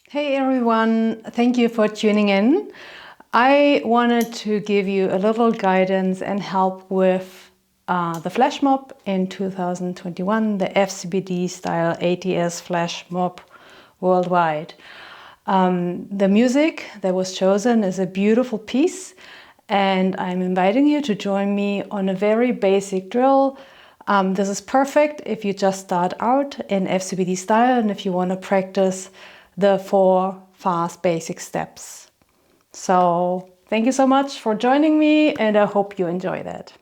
Hey everyone, thank you for tuning in. I wanted to give you a little guidance and help with the flash mob in 2021, the FCBD Style ATS flash mob worldwide. The music that was chosen is a beautiful piece, and I'm inviting you to join me on a very basic drill. This is perfect if you just start out in FCBD Style and if you want to practice the 4 fast basic steps. So thank you so much for joining me, and I hope you enjoy that.